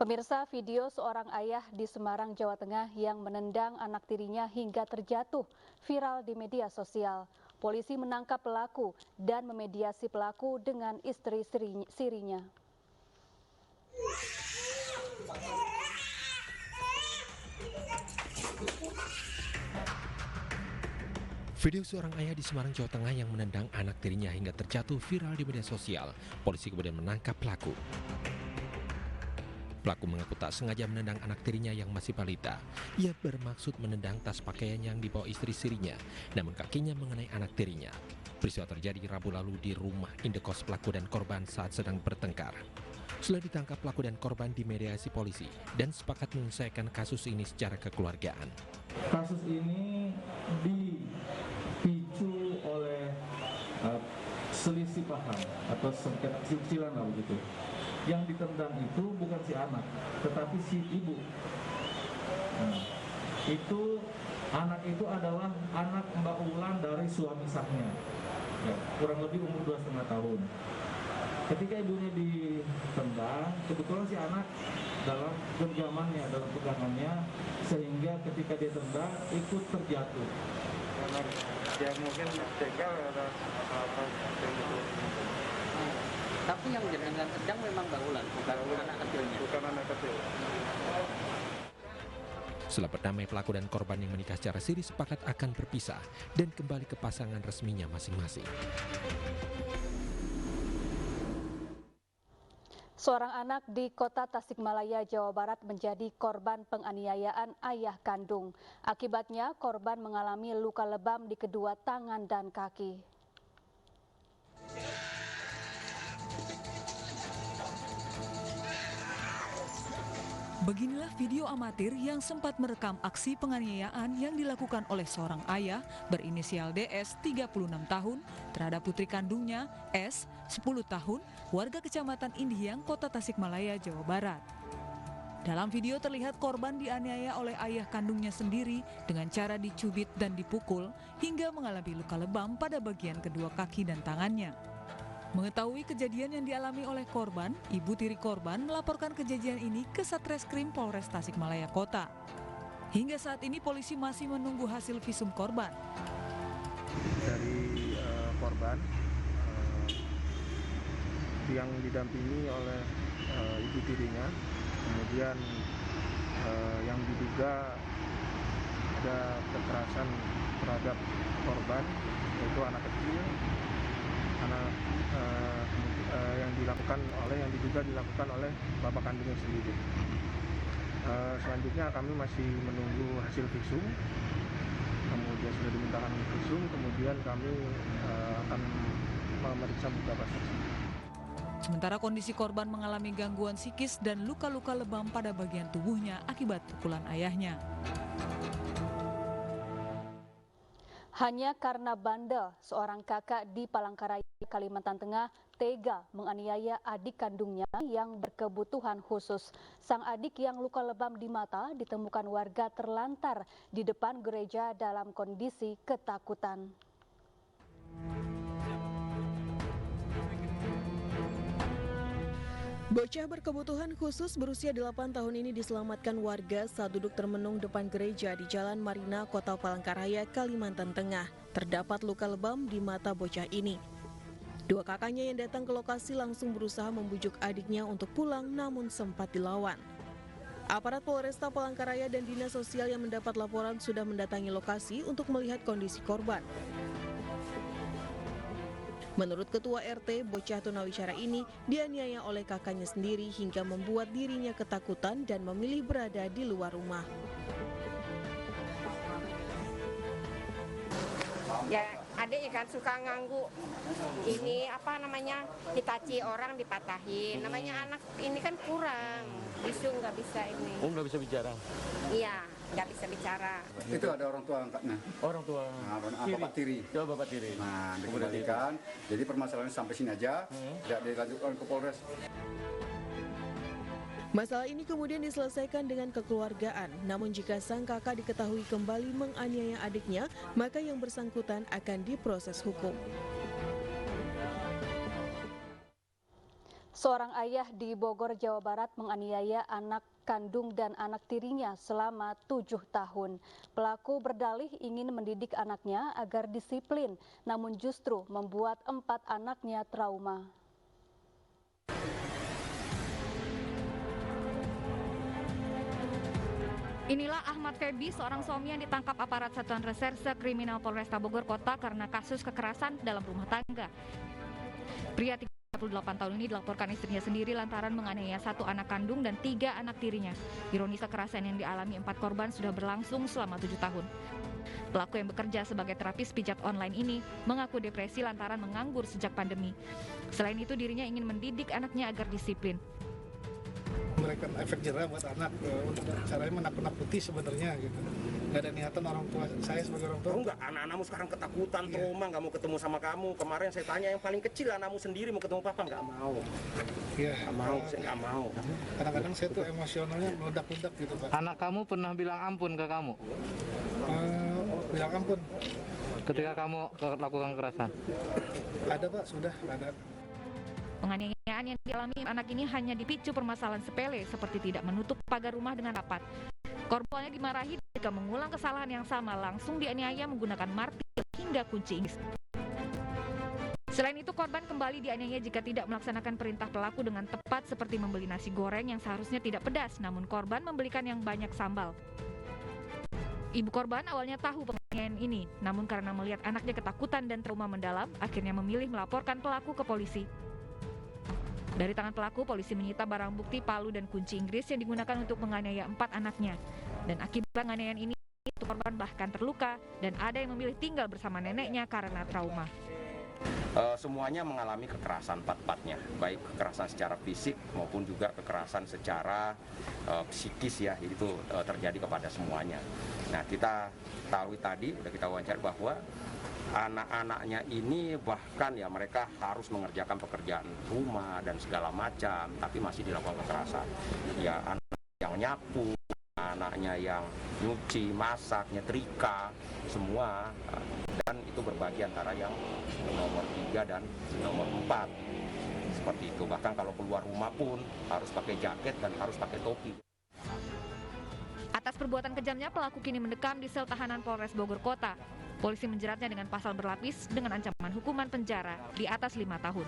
Pemirsa, video seorang ayah di Semarang, Jawa Tengah yang menendang anak tirinya hingga terjatuh viral di media sosial. Polisi menangkap pelaku dan memediasi pelaku dengan istri sirinya. Video seorang ayah di Semarang, Jawa Tengah yang menendang anak tirinya hingga terjatuh viral di media sosial. Polisi kemudian menangkap pelaku. Pelaku mengaku tak sengaja menendang anak tirinya yang masih balita. Ia bermaksud menendang tas pakaian yang dibawa istri sirinya, namun kakinya mengenai anak tirinya. Peristiwa terjadi Rabu lalu di rumah indekos pelaku dan korban saat sedang bertengkar. Setelah ditangkap, pelaku dan korban dimediasi polisi dan sepakat menyelesaikan kasus ini secara kekeluargaan. Kasus ini dipicu oleh selisih paham atau sengketa cicilan lah begitu. Yang ditendang itu bukan si anak, tetapi si ibu. Anak itu adalah anak Mbak Ulan dari suami sahnya, ya, kurang lebih umur 2,5 tahun. Ketika ibunya ditendang, kebetulan si anak dalam genggamannya, dalam pegangannya, sehingga ketika dia tendang ikut terjatuh. Karena dia mungkin begal atau apa Tapi yang dengan sedang memang Mbak Ulan, bukan anak kecilnya. bukan anak kecil. Setelah berdamai, pelaku dan korban yang menikah secara siri sepakat akan berpisah dan kembali ke pasangan resminya masing-masing. Seorang anak di kota Tasikmalaya, Jawa Barat menjadi korban penganiayaan ayah kandung. Akibatnya, korban mengalami luka lebam di kedua tangan dan kaki. Beginilah video amatir yang sempat merekam aksi penganiayaan yang dilakukan oleh seorang ayah berinisial DS 36 tahun terhadap putri kandungnya S 10 tahun warga Kecamatan Indihang, Kota Tasikmalaya, Jawa Barat. Dalam video terlihat korban dianiaya oleh ayah kandungnya sendiri dengan cara dicubit dan dipukul hingga mengalami luka lebam pada bagian kedua kaki dan tangannya. Mengetahui kejadian yang dialami oleh korban, ibu tiri korban melaporkan kejadian ini ke Satreskrim Polres Tasikmalaya Kota. Hingga saat ini polisi masih menunggu hasil visum korban. Dari korban yang didampingi oleh ibu tirinya, kemudian yang diduga ada kekerasan terhadap korban, yaitu anak kecil, yang diduga dilakukan oleh bapak kandungnya sendiri. Selanjutnya kami masih menunggu hasil visum. Kemudian sudah dimintakan visum, kemudian kami akan memeriksa beberapa saksi. Sementara kondisi korban mengalami gangguan psikis dan luka-luka lebam pada bagian tubuhnya akibat pukulan ayahnya. Hanya karena bandel, seorang kakak di Palangkaraya, Kalimantan Tengah tega menganiaya adik kandungnya yang berkebutuhan khusus. Sang adik yang luka lebam di mata ditemukan warga terlantar di depan gereja dalam kondisi ketakutan. Bocah berkebutuhan khusus berusia 8 tahun ini diselamatkan warga saat duduk termenung depan gereja di Jalan Marina, Kota Palangkaraya, Kalimantan Tengah. Terdapat luka lebam di mata bocah ini. Dua kakaknya yang datang ke lokasi langsung berusaha membujuk adiknya untuk pulang, namun sempat dilawan. Aparat Polresta Palangkaraya dan Dinas Sosial yang mendapat laporan sudah mendatangi lokasi untuk melihat kondisi korban. Menurut Ketua RT, bocah tunawicara ini dianiaya oleh kakaknya sendiri hingga membuat dirinya ketakutan dan memilih berada di luar rumah. Ya, adik kan suka nganggu ini Hitachi orang dipatahin. Namanya anak ini kan kurang, bisu nggak bisa ini. Oh, nggak bisa bicara? Iya, nggak bisa bicara. Itu ada orang tua angkatnya. Orang tua Bapak tiri. Ya, bapak tiri. Nah, dikembalikan. Jadi permasalahannya sampai sini aja, tidak dilanjutkan ke Polres. Masalah ini kemudian diselesaikan dengan kekeluargaan. Namun jika sang kakak diketahui kembali menganiaya adiknya, maka yang bersangkutan akan diproses hukum. Seorang ayah di Bogor, Jawa Barat menganiaya anak kandung dan anak tirinya selama 7 tahun. Pelaku berdalih ingin mendidik anaknya agar disiplin, namun justru membuat 4 anaknya trauma. Inilah Ahmad Febi, seorang suami yang ditangkap aparat Satuan Reserse Kriminal Polresta Bogor Kota karena kasus kekerasan dalam rumah tangga. Pria 38 tahun ini dilaporkan istrinya sendiri lantaran menganiaya 1 anak kandung dan 3 anak tirinya. Ironis, kekerasan yang dialami 4 korban sudah berlangsung selama 7 tahun. Pelaku yang bekerja sebagai terapis pijat online ini mengaku depresi lantaran menganggur sejak pandemi. Selain itu, dirinya ingin mendidik anaknya agar disiplin. Memberikan efek jerah buat anak, untuk caranya menakut-nakuti sebenarnya gitu. Nggak ada niatan orang tua, saya sebagai orang tua. Enggak, anak-anakmu sekarang ketakutan, trauma, nggak mau ketemu sama kamu. Kemarin saya tanya yang paling kecil, anakmu sendiri mau ketemu papa, nggak mau. Iya. Nggak mau, saya nggak mau. Kadang-kadang saya tuh emosionalnya meledak-ledak gitu, Pak. Anak kamu pernah bilang ampun ke kamu? Bilang ampun. Ketika kamu lakukan kekerasan? Ada, Pak, sudah ada. Penganiayaan yang dialami anak ini hanya dipicu permasalahan sepele seperti tidak menutup pagar rumah dengan rapat. Korbannya dimarahi jika mengulang kesalahan yang sama, langsung dianiaya menggunakan martil hingga kunci Inggris. Selain itu, korban kembali dianiaya jika tidak melaksanakan perintah pelaku dengan tepat seperti membeli nasi goreng yang seharusnya tidak pedas, namun korban membelikan yang banyak sambal. Ibu korban awalnya tahu penganiayaan ini, namun karena melihat anaknya ketakutan dan trauma mendalam, akhirnya memilih melaporkan pelaku ke polisi. Dari tangan pelaku, polisi menyita barang bukti palu dan kunci Inggris yang digunakan untuk menganiaya 4 anaknya. Dan akibat penganiayaan ini, korban bahkan terluka dan ada yang memilih tinggal bersama neneknya karena trauma. Semuanya mengalami kekerasan 4-4-nya, baik kekerasan secara fisik maupun juga kekerasan secara psikis ya, itu terjadi kepada semuanya. Nah, kita tahu tadi, udah kita wawancara bahwa anak-anaknya ini bahkan ya mereka harus mengerjakan pekerjaan rumah dan segala macam, tapi masih dilakukan kekerasan. Ya, anak yang nyapu, anaknya yang nyuci, masak, nyetrika, semua, dan itu berbagi antara yang nomor 3 dan nomor 4. Seperti itu, bahkan kalau keluar rumah pun harus pakai jaket dan harus pakai topi. Atas perbuatan kejamnya, pelaku kini mendekam di sel tahanan Polres Bogor Kota. Polisi menjeratnya dengan pasal berlapis dengan ancaman hukuman penjara di atas 5 tahun.